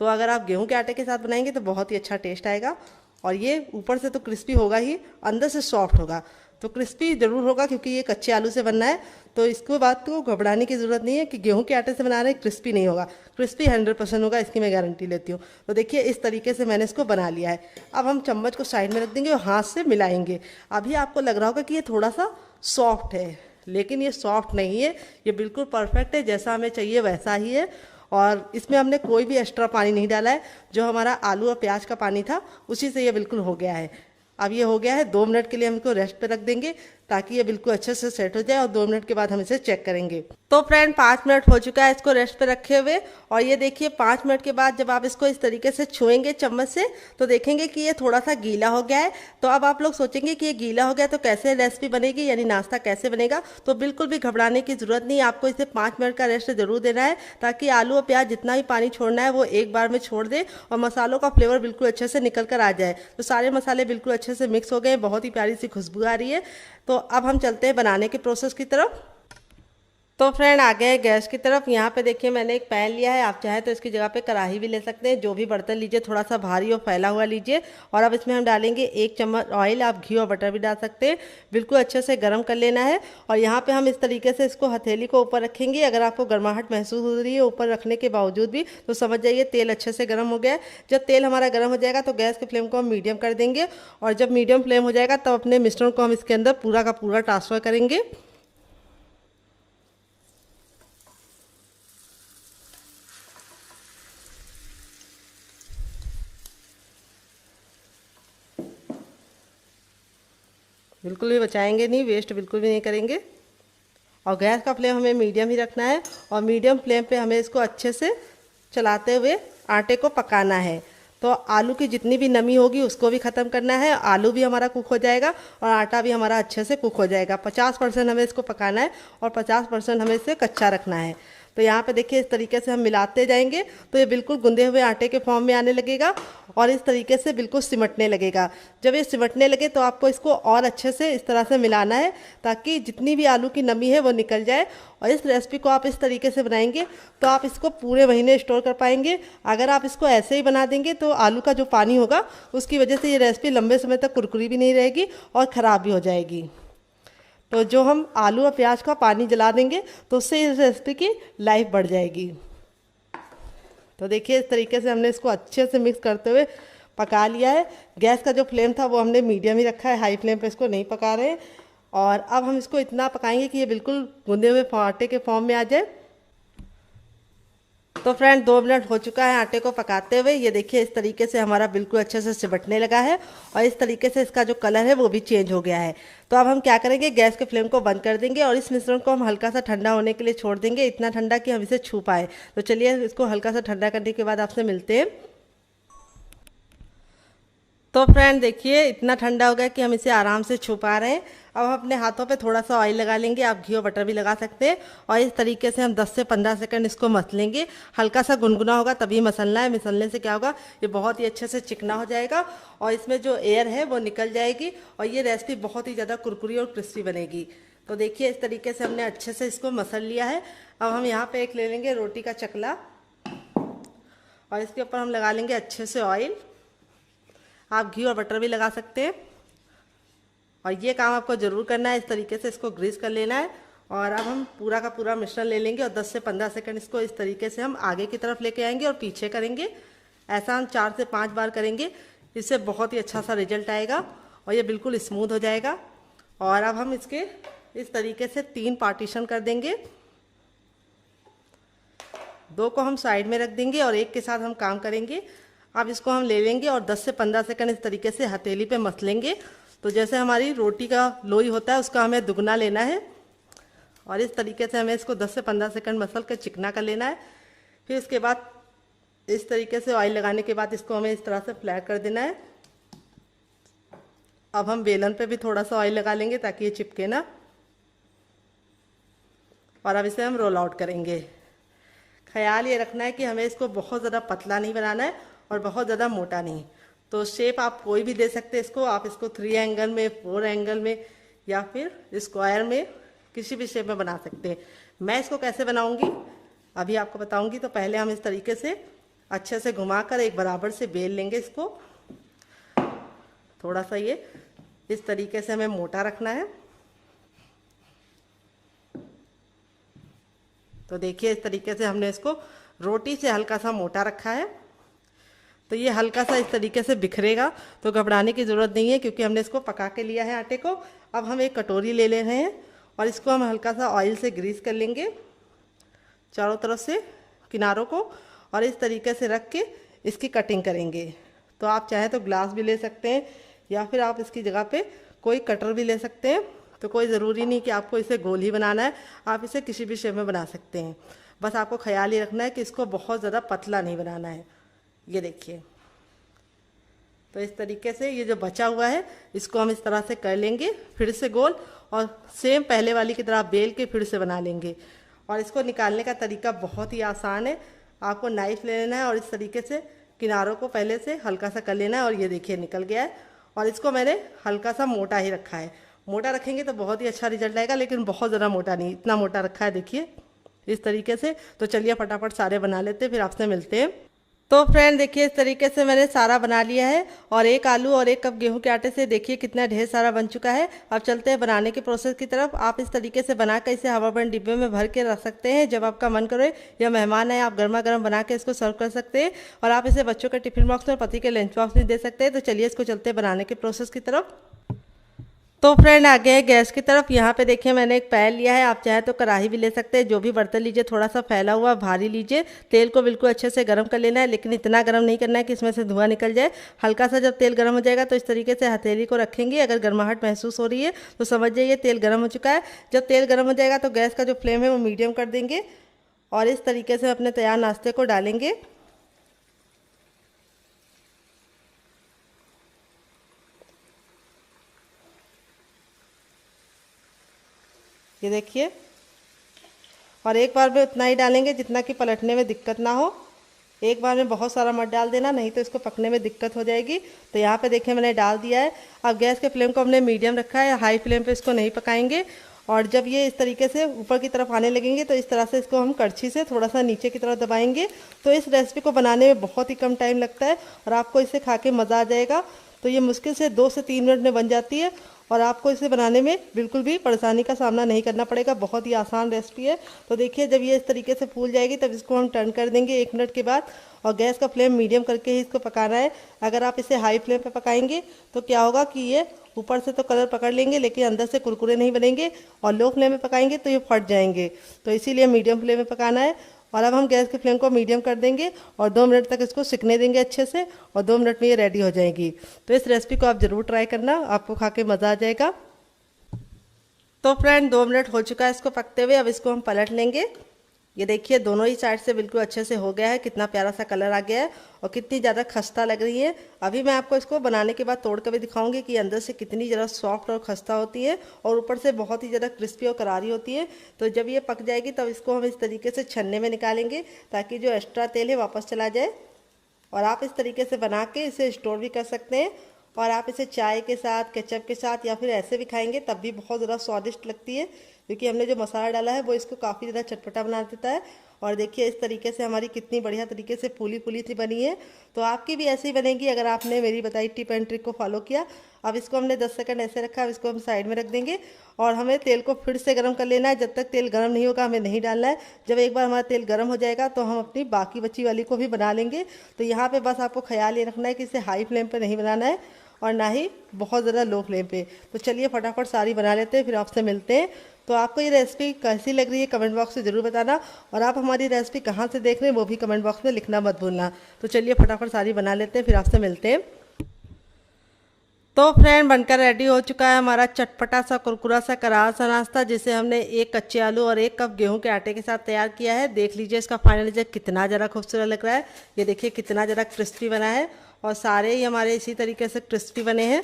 तो अगर आप गेहूं के आटे के साथ बनाएंगे तो बहुत ही अच्छा टेस्ट आएगा। और ये ऊपर से तो क्रिस्पी होगा ही, अंदर से सॉफ्ट होगा। तो क्रिस्पी ज़रूर होगा क्योंकि ये कच्चे आलू से बनना है। तो इसको बात को घबराने की ज़रूरत नहीं है कि गेहूं के आटे से बना रहे हैं क्रिस्पी नहीं होगा। क्रिस्पी 100% होगा, इसकी मैं गारंटी लेती हूँ। तो देखिए इस तरीके से मैंने इसको बना लिया है। अब हम चम्मच को साइड में रख देंगे और हाथ से मिलाएंगे। अभी आपको लग रहा होगा कि ये थोड़ा सा सॉफ्ट है, लेकिन ये सॉफ्ट नहीं है, ये बिल्कुल परफेक्ट है, जैसा हमें चाहिए वैसा ही है। और इसमें हमने कोई भी एक्स्ट्रा पानी नहीं डाला है, जो हमारा आलू और प्याज का पानी था उसी से ये बिल्कुल हो गया है। अब ये हो गया है, 2 मिनट के लिए हम इसको रेस्ट पे रख देंगे ताकि ये बिल्कुल अच्छे से सेट हो जाए और 2 मिनट के बाद हम इसे चेक करेंगे। तो फ्रेंड 5 मिनट हो चुका है इसको रेस्ट पे रखे हुए। और ये देखिए 5 मिनट के बाद जब आप इसको इस तरीके से छुएंगे चम्मच से तो देखेंगे कि ये थोड़ा सा गीला हो गया है। तो अब आप लोग सोचेंगे कि ये गीला हो गया तो कैसे रेसिपी बनेगी, यानी नाश्ता कैसे बनेगा। तो बिल्कुल भी घबराने की जरूरत नहीं, आपको इसे 5 मिनट का रेस्ट जरूर देना है ताकि आलू और प्याज जितना भी पानी छोड़ना है वो एक बार में छोड़ दे और मसालों का फ्लेवर बिल्कुल अच्छे से निकल कर आ जाए। तो सारे मसाले बिल्कुल अच्छे से मिक्स हो गए, बहुत ही प्यारी सी खुशबू आ रही है। तो अब हम चलते हैं बनाने के प्रोसेस की तरफ। तो फ्रेंड आ गए गैस की तरफ। यहाँ पे देखिए मैंने एक पैन लिया है, आप चाहे तो इसकी जगह पे कढ़ाई भी ले सकते हैं। जो भी बर्तन लीजिए थोड़ा सा भारी और फैला हुआ लीजिए। और अब इसमें हम डालेंगे 1 चम्मच ऑयल, आप घी और बटर भी डाल सकते हैं। बिल्कुल अच्छे से गर्म कर लेना है। और यहाँ पे हम इस तरीके से इसको हथेली को ऊपर रखेंगे। अगर आपको गर्माहट महसूस हो रही है ऊपर रखने के बावजूद भी तो समझ जाइए तेल अच्छे से गर्म हो गया है। जब तेल हमारा गर्म हो जाएगा तो गैस के फ्लेम को हम मीडियम कर देंगे। और जब मीडियम फ्लेम हो जाएगा तब अपने मिश्रण को हम इसके अंदर पूरा का पूरा ट्रांसफ़र करेंगे। बिल्कुल भी बचाएंगे नहीं, वेस्ट बिल्कुल भी नहीं करेंगे। और गैस का फ्लेम हमें मीडियम ही रखना है और मीडियम फ्लेम पे हमें इसको अच्छे से चलाते हुए आटे को पकाना है। तो आलू की जितनी भी नमी होगी उसको भी ख़त्म करना है, आलू भी हमारा कुक हो जाएगा और आटा भी हमारा अच्छे से कुक हो जाएगा। 50% हमें इसको पकाना है और 50% हमें इसे कच्चा रखना है। तो यहाँ पे देखिए इस तरीके से हम मिलाते जाएंगे तो ये बिल्कुल गुंदे हुए आटे के फॉर्म में आने लगेगा और इस तरीके से बिल्कुल सिमटने लगेगा। जब ये सिमटने लगे तो आपको इसको और अच्छे से इस तरह से मिलाना है ताकि जितनी भी आलू की नमी है वो निकल जाए। और इस रेसिपी को आप इस तरीके से बनाएंगे तो आप इसको पूरे महीने स्टोर कर पाएंगे। अगर आप इसको ऐसे ही बना देंगे तो आलू का जो पानी होगा उसकी वजह से ये रेसिपी लंबे समय तक कुरकुरी भी नहीं रहेगी और ख़राब भी हो जाएगी। तो जो हम आलू और प्याज का पानी जला देंगे तो उससे इस रेसिपी की लाइफ बढ़ जाएगी। तो देखिए इस तरीके से हमने इसको अच्छे से मिक्स करते हुए पका लिया है। गैस का जो फ्लेम था वो हमने मीडियम ही रखा है, हाई फ्लेम पे इसको नहीं पका रहे हैं। और अब हम इसको इतना पकाएंगे कि ये बिल्कुल गूंदे हुए आटे के फॉर्म में आ जाए। तो फ्रेंड 2 मिनट हो चुका है आटे को पकाते हुए। ये देखिए इस तरीके से हमारा बिल्कुल अच्छे से सिमटने लगा है और इस तरीके से इसका जो कलर है वो भी चेंज हो गया है। तो अब हम क्या करेंगे, गैस के फ्लेम को बंद कर देंगे और इस मिश्रण को हम हल्का सा ठंडा होने के लिए छोड़ देंगे, इतना ठंडा कि हम इसे छू पाए। तो चलिए इसको हल्का सा ठंडा करने के बाद आपसे मिलते हैं। तो फ्रेंड देखिए इतना ठंडा हो गया कि हम इसे आराम से छू पा रहे हैं। अब हम अपने हाथों पे थोड़ा सा ऑयल लगा लेंगे, आप घी और बटर भी लगा सकते हैं। और इस तरीके से हम 10 से 15 सेकंड इसको मसलेंगे। हल्का सा गुनगुना होगा तभी मसलना है, मसलने से क्या होगा ये बहुत ही अच्छे से चिकना हो जाएगा और इसमें जो एयर है वो निकल जाएगी और ये रेसिपी बहुत ही ज़्यादा कुरकुरी और क्रिस्पी बनेगी। तो देखिए इस तरीके से हमने अच्छे से इसको मसल लिया है। अब हम यहाँ पर एक ले लेंगे रोटी का चकला और इसके ऊपर हम लगा लेंगे अच्छे से ऑयल। आप घी और बटर भी लगा सकते हैं। और ये काम आपको ज़रूर करना है, इस तरीके से इसको ग्रीस कर लेना है। और अब हम पूरा का पूरा मिश्रण ले लेंगे और 10 से 15 सेकंड इसको इस तरीके से हम आगे की तरफ लेके आएंगे और पीछे करेंगे। ऐसा हम 4 से 5 बार करेंगे, इससे बहुत ही अच्छा सा रिजल्ट आएगा और ये बिल्कुल स्मूथ हो जाएगा। और अब हम इसके इस तरीके से 3 पार्टीशन कर देंगे, 2 को हम साइड में रख देंगे और एक के साथ हम काम करेंगे। अब इसको हम ले लेंगे और 10 से 15 सेकंड इस तरीके से हथेली पे मसलेंगे। तो जैसे हमारी रोटी का लोई होता है उसका हमें दुगना लेना है और इस तरीके से हमें इसको 10 से 15 सेकंड मसल कर चिकना कर लेना है। फिर इसके बाद इस तरीके से ऑयल लगाने के बाद इसको हमें इस तरह से फ्लैट कर देना है। अब हम बेलन पे भी थोड़ा सा ऑयल लगा लेंगे ताकि ये चिपके ना। और अब इसे हम रोल आउट करेंगे। ख्याल ये रखना है कि हमें इसको बहुत ज़्यादा पतला नहीं बनाना है और बहुत ज़्यादा मोटा नहीं। तो शेप आप कोई भी दे सकते हैं इसको, आप इसको 3 एंगल में, 4 एंगल में या फिर स्क्वायर में, किसी भी शेप में बना सकते हैं। मैं इसको कैसे बनाऊंगी अभी आपको बताऊंगी। तो पहले हम इस तरीके से अच्छे से घुमाकर एक बराबर से बेल लेंगे इसको। थोड़ा सा ये इस तरीके से हमें मोटा रखना है। तो देखिए इस तरीके से हमने इसको रोटी से हल्का सा मोटा रखा है। तो ये हल्का सा इस तरीके से बिखरेगा, तो घबराने की ज़रूरत नहीं है क्योंकि हमने इसको पका के लिया है आटे को। अब हम एक कटोरी ले रहे हैं और इसको हम हल्का सा ऑयल से ग्रीस कर लेंगे चारों तरफ से किनारों को और इस तरीके से रख के इसकी कटिंग करेंगे। तो आप चाहें तो ग्लास भी ले सकते हैं या फिर आप इसकी जगह पे कोई कटर भी ले सकते हैं। तो कोई ज़रूरी नहीं कि आपको इसे गोल ही बनाना है, आप इसे किसी भी शेप में बना सकते हैं। बस आपको ख्याल ही रखना है कि इसको बहुत ज़्यादा पतला नहीं बनाना है। ये देखिए, तो इस तरीके से ये जो बचा हुआ है इसको हम इस तरह से कर लेंगे फिर से गोल और सेम पहले वाली की तरह बेल के फिर से बना लेंगे। और इसको निकालने का तरीका बहुत ही आसान है। आपको नाइफ ले लेना है और इस तरीके से किनारों को पहले से हल्का सा कर लेना है और ये देखिए निकल गया है। और इसको मैंने हल्का सा मोटा ही रखा है। मोटा रखेंगे तो बहुत ही अच्छा रिजल्ट आएगा, लेकिन बहुत ज़्यादा मोटा नहीं, इतना मोटा रखा है देखिए इस तरीके से। तो चलिए फटाफट सारे बना लेते हैं, फिर आपसे मिलते हैं। तो फ्रेंड देखिए इस तरीके से मैंने सारा बना लिया है और 1 आलू और 1 कप गेहूं के आटे से देखिए कितना ढेर सारा बन चुका है। अब चलते हैं बनाने के प्रोसेस की तरफ। आप इस तरीके से बनाकर इसे हवा बंद डिब्बे में भर के रख सकते हैं। जब आपका मन करे या मेहमान आए आप गर्मा गर्म बना के इसको सर्व कर सकते हैं। और आप इसे बच्चों के टिफिन बॉक्स में, पति के लंच बॉक्स में दे सकते हैं। तो चलिए इसको चलते हैं बनाने के प्रोसेस की तरफ। तो फ्रेंड आ गए गैस की तरफ। यहाँ पे देखिए मैंने एक पैन लिया है, आप चाहे तो कढ़ाई भी ले सकते हैं। जो भी बर्तन लीजिए थोड़ा सा फैला हुआ भारी लीजिए। तेल को बिल्कुल अच्छे से गर्म कर लेना है, लेकिन इतना गर्म नहीं करना है कि इसमें से धुआं निकल जाए। हल्का सा जब तेल गर्म हो जाएगा तो इस तरीके से हथेली को रखेंगे। अगर गर्माहट महसूस हो रही है तो समझ जाइए तेल गर्म हो चुका है। जब तेल गर्म हो जाएगा तो गैस का जो फ्लेम है वो मीडियम कर देंगे और इस तरीके से अपने तैयार नाश्ते को डालेंगे। ये देखिए, और एक बार में उतना ही डालेंगे जितना कि पलटने में दिक्कत ना हो। एक बार में बहुत सारा मत डाल देना, नहीं तो इसको पकने में दिक्कत हो जाएगी। तो यहाँ पे देखिए मैंने डाल दिया है। अब गैस के फ्लेम को हमने मीडियम रखा है, हाई फ्लेम पे इसको नहीं पकाएंगे। और जब ये इस तरीके से ऊपर की तरफ आने लगेंगे तो इस तरह से इसको हम कड़छी से थोड़ा सा नीचे की तरफ दबाएंगे। तो इस रेसिपी को बनाने में बहुत ही कम टाइम लगता है और आपको इसे खा के मज़ा आ जाएगा। तो ये मुश्किल से 2 से 3 मिनट में बन जाती है और आपको इसे बनाने में बिल्कुल भी परेशानी का सामना नहीं करना पड़ेगा। बहुत ही आसान रेसिपी है। तो देखिए जब ये इस तरीके से फूल जाएगी तब इसको हम टर्न कर देंगे 1 मिनट के बाद। और गैस का फ्लेम मीडियम करके ही इसको पकाना है। अगर आप इसे हाई फ्लेम पे पकाएंगे तो क्या होगा कि ये ऊपर से तो कलर पकड़ लेंगे लेकिन अंदर से कुरकुरे नहीं बनेंगे, और लो फ्लेम में पकाएंगे तो ये फट जाएंगे। तो इसीलिए मीडियम फ्लेम में पकाना है। और अब हम गैस के फ्लेम को मीडियम कर देंगे और 2 मिनट तक इसको सिकने देंगे अच्छे से, और 2 मिनट में ये रेडी हो जाएगी। तो इस रेसिपी को आप ज़रूर ट्राई करना, आपको खा के मज़ा आ जाएगा। तो फ्रेंड 2 मिनट हो चुका है इसको पकते हुए। अब इसको हम पलट लेंगे। ये देखिए दोनों ही साइड से बिल्कुल अच्छे से हो गया है, कितना प्यारा सा कलर आ गया है और कितनी ज़्यादा खस्ता लग रही है। अभी मैं आपको इसको बनाने के बाद तोड़ कर भी दिखाऊंगी कि अंदर से कितनी ज़्यादा सॉफ्ट और खस्ता होती है और ऊपर से बहुत ही ज़्यादा क्रिस्पी और करारी होती है। तो जब ये पक जाएगी तब इसको हम इस तरीके से छन्ने में निकालेंगे ताकि जो एक्स्ट्रा तेल है वापस चला जाए। और आप इस तरीके से बना के इसे स्टोर भी कर सकते हैं। और आप इसे चाय के साथ, केचप के साथ या फिर ऐसे भी खाएंगे तब भी बहुत ज़्यादा स्वादिष्ट लगती है। क्योंकि हमने जो मसाला डाला है वो इसको काफ़ी ज़्यादा चटपटा बना देता है। और देखिए इस तरीके से हमारी कितनी बढ़िया तरीके से फूली फूली सी बनी है। तो आपकी भी ऐसे ही बनेगी अगर आपने मेरी बताई टिप एंड ट्रिक को फॉलो किया। अब इसको हमने 10 सेकंड ऐसे रखा, अब इसको हम साइड में रख देंगे और हमें तेल को फिर से गर्म कर लेना है। जब तक तेल गर्म नहीं होगा हमें नहीं डालना है। जब एक बार हमारा तेल गर्म हो जाएगा तो हम अपनी बाकी बची वाली को भी बना लेंगे। तो यहाँ पे बस आपको ख्याल ये रखना है कि इसे हाई फ्लेम पे नहीं बनाना है और ना ही बहुत ज़्यादा लो फ्लेम पे। तो चलिए फटाफट सारी बना लेते हैं, फिर आपसे मिलते हैं। तो आपको ये रेसिपी कैसी लग रही है कमेंट बॉक्स में ज़रूर बताना, और आप हमारी रेसिपी कहाँ से देख रहे हैं वो भी कमेंट बॉक्स में लिखना मत भूलना। तो चलिए फटाफट सारी बना लेते हैं, फिर आपसे मिलते हैं। तो फ्रेंड बनकर रेडी हो चुका है हमारा चटपटा सा कुरकुरा सा करारा सा नाश्ता, जिसे हमने 1 कच्चे आलू और 1 कप गेहूं के आटे के साथ तैयार किया है। देख लीजिए इसका फाइनल रिजल्ट कितना ज़रा खूबसूरत लग रहा है। ये देखिए कितना ज़रा क्रिस्पी बना है और सारे ही हमारे इसी तरीके से क्रिस्पी बने हैं।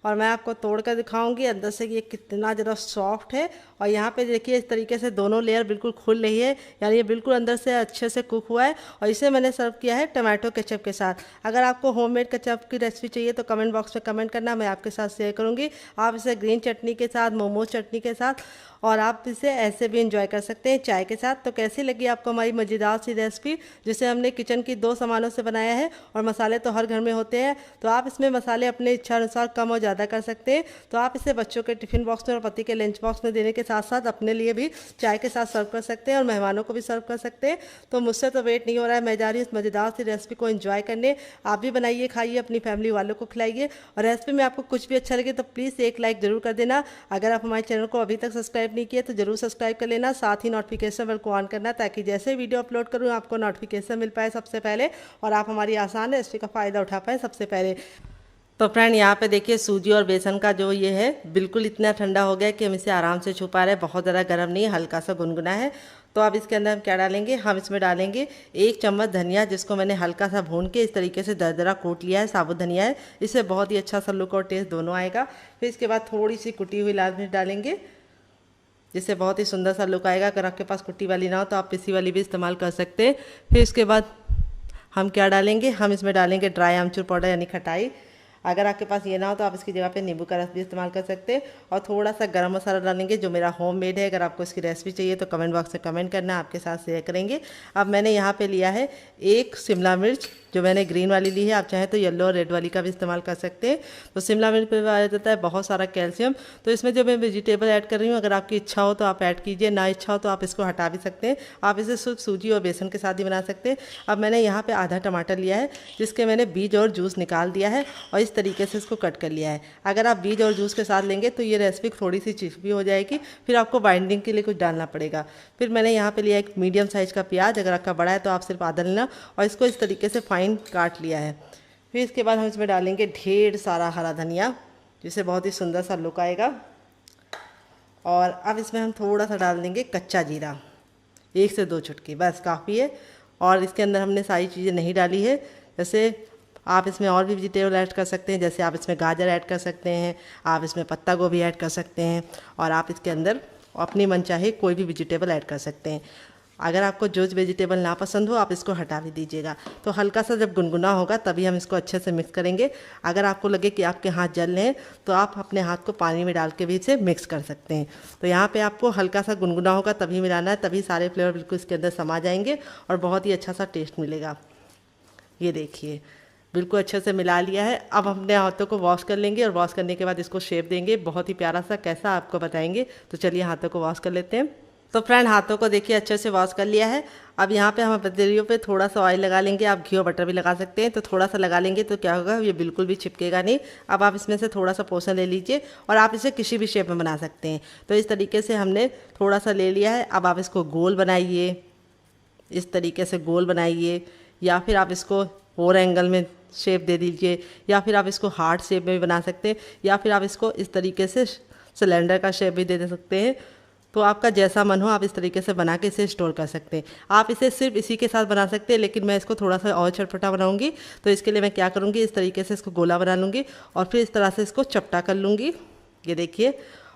और मैं आपको तोड़ कर दिखाऊंगी अंदर से कि ये कितना ज़रा सॉफ्ट है। और यहाँ पे देखिए इस तरीके से दोनों लेयर बिल्कुल खुल रही है, यानी ये बिल्कुल अंदर से अच्छे से कुक हुआ है। और इसे मैंने सर्व किया है टमाटो केचप के साथ। अगर आपको होममेड केचप की रेसिपी चाहिए तो कमेंट बॉक्स में कमेंट करना, मैं आपके साथ शेयर करूँगी। आप इसे ग्रीन चटनी के साथ, मोमोज चटनी के साथ, और आप इसे ऐसे भी इंजॉय कर सकते हैं चाय के साथ। तो कैसी लगी आपको हमारी मज़ेदार सी रेसिपी, जिसे हमने किचन की 2 सामानों से बनाया है। और मसाले तो हर घर में होते हैं, तो आप इसमें मसाले अपने इच्छा अनुसार कम और ज़्यादा कर सकते हैं। तो आप इसे बच्चों के टिफ़िन बॉक्स में और पति के लंच बॉक्स में देने के साथ साथ अपने लिए भी चाय के साथ सर्व कर सकते हैं और मेहमानों को भी सर्व कर सकते हैं। तो मुझसे तो वेट नहीं हो रहा है, मैं जा रही हूँ इस मज़ेदार सी रेसिपी को एंजॉय करने। आप भी बनाइए, खाइए, अपनी फैमिली वालों को खिलाइए। और रेसिपी में आपको कुछ भी अच्छा लगे तो प्लीज़ एक लाइक ज़रूर कर देना। अगर आप हमारे चैनल को अभी तक सब्सक्राइब नहीं किए तो ज़रूर सब्सक्राइब कर लेना, साथ ही नोटिफिकेशन बेल को ऑन करना, ताकि जैसे वीडियो अपलोड करूँ आपको नोटिफिकेशन मिल पाए सबसे पहले और आप हमारी आसान रेसिपी का फ़ायदा उठा पाएँ सबसे पहले। तो फ्रेंड यहाँ पे देखिए सूजी और बेसन का जो ये है बिल्कुल इतना ठंडा हो गया कि हम इसे आराम से छू पा रहे हैं। बहुत ज़्यादा गर्म नहीं, हल्का सा गुनगुना है। तो अब इसके अंदर हम क्या डालेंगे, हम इसमें डालेंगे 1 चम्मच धनिया, जिसको मैंने हल्का सा भून के इस तरीके से दरदरा कूट लिया है, साबुत धनिया है। इससे बहुत ही अच्छा सा लुक और टेस्ट दोनों आएगा। फिर इसके बाद थोड़ी सी कुटी हुई लाल मिर्च डालेंगे, जिससे बहुत ही सुंदर सा लुक आएगा। अगर आपके पास कुटी वाली ना हो तो आप पिसी वाली भी इस्तेमाल कर सकते हैं। फिर इसके बाद हम क्या डालेंगे, हम इसमें डालेंगे ड्राई आमचूर पाउडर यानी खटाई। अगर आपके पास ये ना हो तो आप इसकी जगह पे नींबू का रस भी इस्तेमाल कर सकते हैं। और थोड़ा सा गरम मसाला डालेंगे जो मेरा होममेड है। अगर आपको इसकी रेसिपी चाहिए तो कमेंट बॉक्स में कमेंट करना, आपके साथ शेयर करेंगे। अब मैंने यहाँ पे लिया है 1 शिमला मिर्च, जो मैंने ग्रीन वाली ली है। आप चाहें तो येलो और रेड वाली का भी इस्तेमाल कर सकते हैं। तो शिमला मिर्च पे पाया जाता है बहुत सारा कैल्शियम। तो इसमें जो मैं वेजिटेबल ऐड कर रही हूँ, अगर आपकी इच्छा हो तो आप ऐड कीजिए, ना इच्छा हो तो आप इसको हटा भी सकते हैं। आप इसे सिर्फ सूजी और बेसन के साथ ही बना सकते हैं। अब मैंने यहाँ पे आधा टमाटर लिया है, जिसके मैंने बीज और जूस निकाल दिया है और इस तरीके से इसको कट कर लिया है। अगर आप बीज और जूस के साथ लेंगे तो ये रेसिपी थोड़ी सी चिपकी हो जाएगी, फिर आपको बाइंडिंग के लिए कुछ डालना पड़ेगा। फिर मैंने यहाँ पे लिया एक मीडियम साइज़ का प्याज, अगर आपका बड़ा है तो आप सिर्फ आधा लेना, और इसको इस तरीके से फाइन काट लिया है। फिर इसके बाद हम इसमें डालेंगे ढेर सारा हरा धनिया, जिससे बहुत ही सुंदर सा लुक आएगा। और अब इसमें हम थोड़ा सा डाल देंगे कच्चा जीरा, 1 से 2 चुटकी, बस काफ़ी है। और इसके अंदर हमने सारी चीज़ें नहीं डाली है, जैसे आप इसमें और भी वेजिटेबल ऐड कर सकते हैं। जैसे आप इसमें गाजर ऐड कर सकते हैं, आप इसमें पत्ता गोभी ऐड कर सकते हैं, और आप इसके अंदर अपनी मनचाहे कोई भी वेजिटेबल ऐड कर सकते हैं। अगर आपको जो वेजिटेबल ना पसंद हो आप इसको हटा भी दीजिएगा। तो हल्का सा जब गुनगुना होगा तभी हम इसको अच्छे से मिक्स करेंगे। अगर आपको लगे कि आपके हाथ जल रहे हैं तो आप अपने हाथ को पानी में डाल के भी इसे मिक्स कर सकते हैं। तो यहाँ पे आपको हल्का सा गुनगुना होगा तभी मिलाना है, तभी सारे फ्लेवर बिल्कुल इसके अंदर समा जाएंगे और बहुत ही अच्छा सा टेस्ट मिलेगा। ये देखिए बिल्कुल अच्छे से मिला लिया है। अब अपने हाथों को वॉश कर लेंगे और वॉश करने के बाद इसको शेप देंगे, बहुत ही प्यारा सा, कैसा आपको बताएंगे। तो चलिए हाथों को वॉश कर लेते हैं। तो फ्रेंड हाथों को देखिए अच्छे से वॉश कर लिया है। अब यहाँ पे हम पतीलियों पे थोड़ा सा ऑयल लगा लेंगे, आप घी और बटर भी लगा सकते हैं। तो थोड़ा सा लगा लेंगे तो क्या होगा, ये बिल्कुल भी चिपकेगा नहीं। अब आप इसमें से थोड़ा सा पोर्शन ले लीजिए और आप इसे किसी भी शेप में बना सकते हैं। तो इस तरीके से हमने थोड़ा सा ले लिया है। अब आप इसको गोल बनाइए, इस तरीके से गोल बनाइए, या फिर आप इसको 4 एंगल में शेप दे दीजिए, या फिर आप इसको हार्ट शेप में भी बना सकते हैं, या फिर आप इसको इस तरीके से सिलेंडर का शेप भी दे सकते हैं। तो आपका जैसा मन हो आप इस तरीके से बना के इसे स्टोर कर सकते हैं। आप इसे सिर्फ इसी के साथ बना सकते हैं, लेकिन मैं इसको थोड़ा सा और चटपटा बनाऊंगी। तो इसके लिए मैं क्या करूंगी, इस तरीके से इसको गोला बना लूँगी और फिर इस तरह से इसको चपटा कर लूँगी, ये देखिए।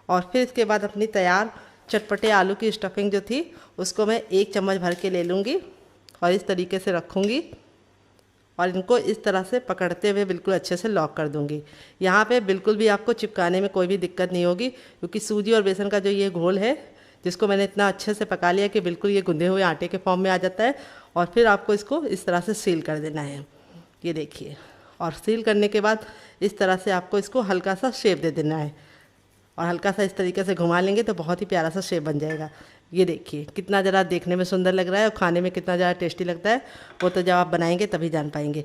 और फिर इसके बाद अपनी तैयार चटपटे आलू की स्टफिंग जो थी उसको मैं 1 चम्मच भर के ले लूँगी और इस तरीके से रखूँगी। और इनको इस तरह से पकड़ते हुए बिल्कुल अच्छे से लॉक कर दूंगी। यहाँ पे बिल्कुल भी आपको चिपकाने में कोई भी दिक्कत नहीं होगी, क्योंकि सूजी और बेसन का जो ये घोल है जिसको मैंने इतना अच्छे से पका लिया कि बिल्कुल ये गुंदे हुए आटे के फॉर्म में आ जाता है। और फिर आपको इसको इस तरह से सील कर देना है, ये देखिए। और सील करने के बाद इस तरह से आपको इसको हल्का सा शेप दे देना है, और हल्का सा इस तरीके से घुमा लेंगे तो बहुत ही प्यारा सा शेप बन जाएगा। ये देखिए कितना ज़रा देखने में सुंदर लग रहा है और खाने में कितना ज़्यादा टेस्टी लगता है, वो तो जब आप बनाएंगे तभी जान पाएंगे।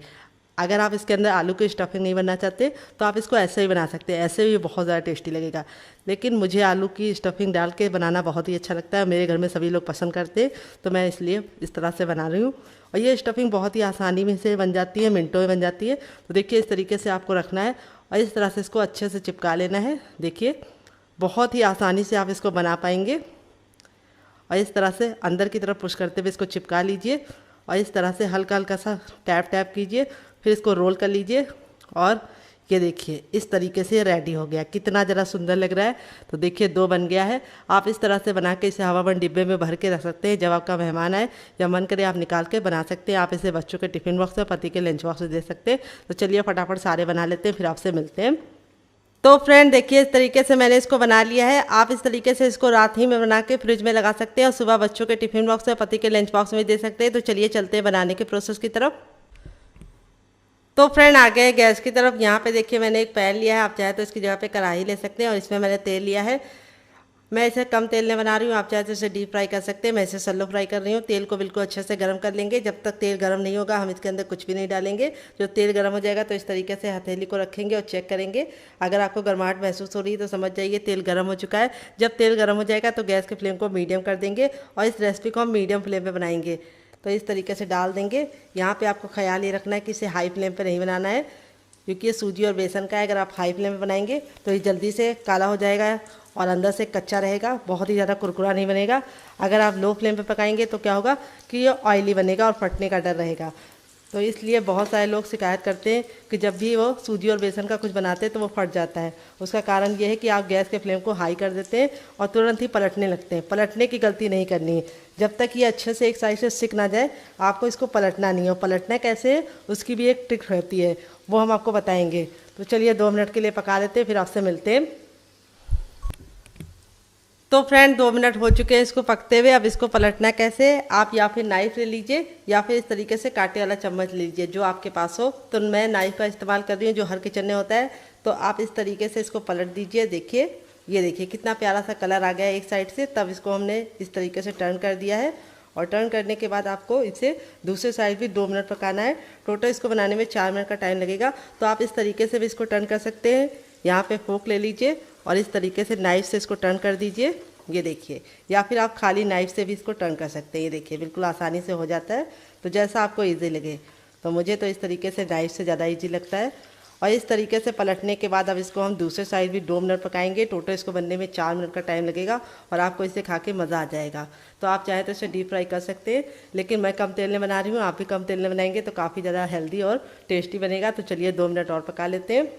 अगर आप इसके अंदर आलू की स्टफिंग नहीं बनाना चाहते तो आप इसको ऐसे ही बना सकते हैं, ऐसे भी बहुत ज़्यादा टेस्टी लगेगा। लेकिन मुझे आलू की स्टफिंग डाल के बनाना बहुत ही अच्छा लगता है, मेरे घर में सभी लोग पसंद करते हैं, तो मैं इसलिए इस तरह से बना रही हूँ। और ये स्टफिंग बहुत ही आसानी में से बन जाती है, मिनटों में बन जाती है। तो देखिए इस तरीके से आपको रखना है और इस तरह से इसको अच्छे से चिपका लेना है। देखिए बहुत ही आसानी से आप इसको बना पाएंगे। और इस तरह से अंदर की तरफ पुश करते हुए इसको चिपका लीजिए और इस तरह से हल्का हल्का सा टैप टैप कीजिए, फिर इसको रोल कर लीजिए। और ये देखिए इस तरीके से रेडी हो गया, कितना ज़रा सुंदर लग रहा है। तो देखिए 2 बन गया है। आप इस तरह से बना के इसे हवाबंद डिब्बे में भर के रख सकते हैं, जब आपका मेहमान आए या मन करे आप निकाल के बना सकते हैं। आप इसे बच्चों के टिफ़िन बॉक्स में, पति के लंच बॉक्स में दे सकते हैं। तो चलिए फटाफट सारे बना लेते हैं, फिर आपसे मिलते हैं। तो फ्रेंड देखिए इस तरीके से मैंने इसको बना लिया है। आप इस तरीके से इसको रात ही में बना के फ्रिज में लगा सकते हैं और सुबह बच्चों के टिफ़िन बॉक्स में, पति के लंच बॉक्स में दे सकते हैं। तो चलिए चलते हैं बनाने के प्रोसेस की तरफ। तो फ्रेंड आ गए गैस की तरफ। यहाँ पे देखिए मैंने एक पैन लिया है, आप चाहे तो इसकी जगह पे कढ़ाई ले सकते हैं। और इसमें मैंने तेल लिया है, मैं इसे कम तेल में बना रही हूँ, आप चाहे तो इसे डीप फ्राई कर सकते हैं। मैं इसे सैलो फ्राई कर रही हूँ। तेल को बिल्कुल अच्छे से गर्म कर लेंगे। जब तक तेल गर्म नहीं होगा हम इसके अंदर कुछ भी नहीं डालेंगे। जो तेल गर्म हो जाएगा तो इस तरीके से हथेली को रखेंगे और चेक करेंगे। अगर आपको गर्माहट महसूस हो रही है तो समझ जाइए तेल गर्म हो चुका है। जब तेल गर्म हो जाएगा तो गैस के फ्लेम को मीडियम कर देंगे और इस रेसिपी को हम मीडियम फ्लेम पर बनाएंगे। तो इस तरीके से डाल देंगे। यहाँ पर आपको ख्याल ये रखना है कि इसे हाई फ्लेम पर नहीं बनाना है, क्योंकि ये सूजी और बेसन का है। अगर आप हाई फ्लेम में बनाएंगे तो ये जल्दी से काला हो जाएगा और अंदर से कच्चा रहेगा, बहुत ही ज़्यादा कुरकुरा नहीं बनेगा। अगर आप लो फ्लेम पे पकाएंगे तो क्या होगा कि ये ऑयली बनेगा और फटने का डर रहेगा। तो इसलिए बहुत सारे लोग शिकायत करते हैं कि जब भी वो सूजी और बेसन का कुछ बनाते हैं तो वो फट जाता है। उसका कारण ये है कि आप गैस के फ्लेम को हाई कर देते हैं और तुरंत ही पलटने लगते हैं। पलटने की गलती नहीं करनी है। जब तक ये अच्छे से एक साइड से सिक ना जाए आपको इसको पलटना नहीं है। और पलटना कैसे है उसकी भी एक ट्रिक होती है, वो हम आपको बताएंगे। तो चलिए 2 मिनट के लिए पका लेते हैं, फिर आपसे मिलते हैं। तो फ्रेंड 2 मिनट हो चुके हैं इसको पकते हुए। अब इसको पलटना कैसे, आप या फिर नाइफ ले लीजिए या फिर इस तरीके से कांटे वाला चम्मच ले लीजिए, जो आपके पास हो। तो मैं नाइफ का इस्तेमाल कर रही हूँ, जो हर किचन में होता है। तो आप इस तरीके से इसको पलट दीजिए। देखिए ये देखिए कितना प्यारा सा कलर आ गया है एक साइड से। तब इसको हमने इस तरीके से टर्न कर दिया है और टर्न करने के बाद आपको इसे दूसरे साइड भी 2 मिनट पकाना है। टोटल इसको बनाने में 4 मिनट का टाइम लगेगा। तो आप इस तरीके से भी इसको टर्न कर सकते हैं। यहाँ पे फोक ले लीजिए और इस तरीके से नाइफ से इसको टर्न कर दीजिए, ये देखिए। या फिर आप खाली नाइफ से भी इसको टर्न कर सकते हैं, ये देखिए बिल्कुल आसानी से हो जाता है। तो जैसा आपको ईजी लगे। तो मुझे तो इस तरीके से नाइफ से ज़्यादा ईजी लगता है। और इस तरीके से पलटने के बाद अब इसको हम दूसरे साइड भी 2 मिनट पकाएंगे। टोटल इसको बनने में 4 मिनट का टाइम लगेगा और आपको इसे खा के मज़ा आ जाएगा। तो आप चाहे तो इसे डीप फ्राई कर सकते हैं, लेकिन मैं कम तेल में बना रही हूँ, आप भी कम तेल में बनाएंगे तो काफ़ी ज़्यादा हेल्दी और टेस्टी बनेगा। तो चलिए 2 मिनट और पका लेते हैं।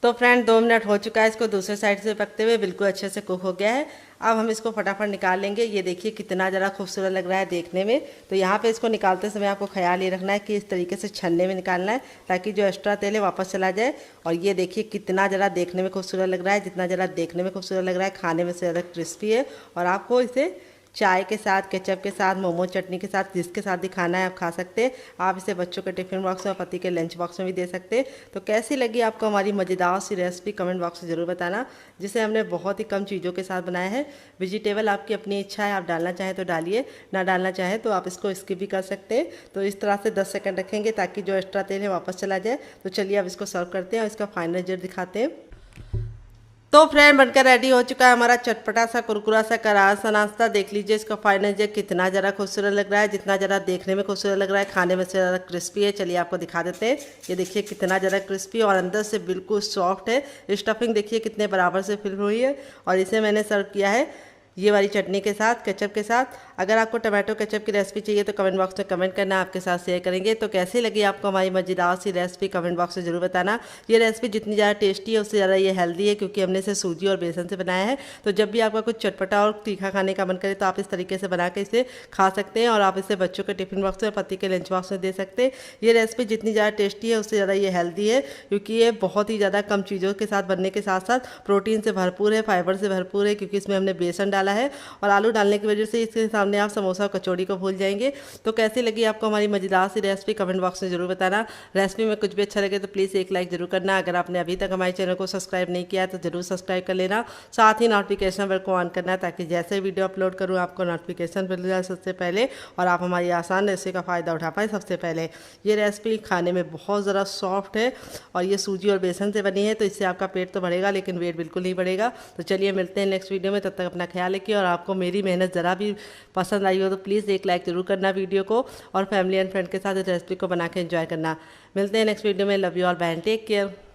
तो फ्रेंड 2 मिनट हो चुका है इसको दूसरे साइड से पकते हुए, बिल्कुल अच्छे से कुक हो गया है। अब हम इसको फटाफट निकाल लेंगे। ये देखिए कितना ज़रा खूबसूरत लग रहा है देखने में। तो यहाँ पे इसको निकालते समय आपको ख्याल ये रखना है कि इस तरीके से छन्ने में निकालना है, ताकि जो एक्स्ट्रा तेल है वापस चला जाए। और ये देखिए कितना ज़रा देखने में खूबसूरत लग रहा है। जितना ज़रा देखने में खूबसूरत लग रहा है, खाने में से ज़्यादा क्रिस्पी है। और आपको इसे चाय के साथ, केचप के साथ, मोमो चटनी के साथ, जिसके साथ भी खाना है आप खा सकते हैं। आप इसे बच्चों के टिफ़िन बॉक्स में, पति के लंच बॉक्स में भी दे सकते हैं। तो कैसी लगी आपको हमारी मज़ेदार सी रेसिपी कमेंट बॉक्स में ज़रूर बताना, जिसे हमने बहुत ही कम चीज़ों के साथ बनाया है। वेजिटेबल आपकी अपनी इच्छा है, आप डालना चाहें तो डालिए, ना डालना चाहें तो आप इसको स्किप भी कर सकते हैं। तो इस तरह से 10 सेकंड रखेंगे ताकि जो एक्स्ट्रा तेल है वापस चला जाए। तो चलिए अब इसको सर्व करते हैं और इसका फाइनल रिजल्ट दिखाते हैं। तो फ्रेंड बनकर रेडी हो चुका है हमारा चटपटा सा, कुरकुरा सा, करारा सा नाश्ता। देख लीजिए इसका फाइनल रिजल्ट कितना ज़रा खूबसूरत लग रहा है। जितना ज़रा देखने में खूबसूरत लग रहा है, खाने में से ज़्यादा क्रिस्पी है। चलिए आपको दिखा देते हैं। ये देखिए कितना ज़रा क्रिस्पी और अंदर से बिल्कुल सॉफ्ट है। स्टफिंग देखिए कितने बराबर से फिल हुई है। और इसे मैंने सर्व किया है ये वाली चटनी के साथ, केचप के साथ। अगर आपको टमाटो केचप की रेसिपी चाहिए तो कमेंट बॉक्स में कमेंट करना, आपके साथ शेयर करेंगे। तो कैसी लगी आपको हमारी मज़ेदार सी रेसिपी कमेंट बॉक्स में जरूर बताना। ये रेसिपी जितनी ज़्यादा टेस्टी है उससे ज़्यादा ये हेल्दी है, क्योंकि हमने इसे सूजी और बेसन से बनाया है। तो जब भी आपका कुछ चटपटा और तीखा खाने का मन करे तो आप इस तरीके से बना के इसे खा सकते हैं, और आप इसे बच्चों के टिफिन बॉक्स में, पति के लंच बॉक्स में दे सकते हैं। ये रेसिपी जितनी ज़्यादा टेस्टी है उससे ज़्यादा ये हेल्दी है, क्योंकि ये बहुत ही ज़्यादा कम चीज़ों के साथ बनने के साथ साथ प्रोटीन से भरपूर है, फाइबर से भरपूर है, क्योंकि इसमें हमने बेसन डाला है। और आलू डालने की वजह से इसके सामने आप समोसा और कचौड़ी को भूल जाएंगे। तो कैसी लगी आपको हमारी मज़ेदार सी रेसिपी कमेंट बॉक्स में जरूर बताना। रेसिपी में कुछ भी अच्छा लगे तो प्लीज़ एक लाइक जरूर करना। अगर आपने अभी तक हमारे चैनल को सब्सक्राइब नहीं किया तो जरूर सब्सक्राइब कर लेना। साथ ही नोटिफिकेशन बेल को ऑन करना, ताकि जैसे वीडियो अपलोड करूँ आपको नोटिफिकेशन मिल जाए सबसे पहले, और आप हमारी आसान रेसिपी का फ़ायदा उठा पाए सबसे पहले। ये रेसिपी खाने में बहुत ज़्यादा सॉफ्ट है, और ये सूजी और बेसन से बनी है, तो इससे आपका पेट तो बढ़ेगा लेकिन वेट बिल्कुल नहीं बढ़ेगा। तो चलिए मिलते हैं नेक्स्ट वीडियो में, तब तक अपना ख्याल रखिए। और आपको मेरी मेहनत ज़रा भी पसंद आई हो तो प्लीज़ एक लाइक जरूर करना वीडियो को, और फैमिली एंड फ्रेंड के साथ इस रेसिपी को बना के एंजॉय करना। मिलते हैं नेक्स्ट वीडियो में। Love you all, bye, take care.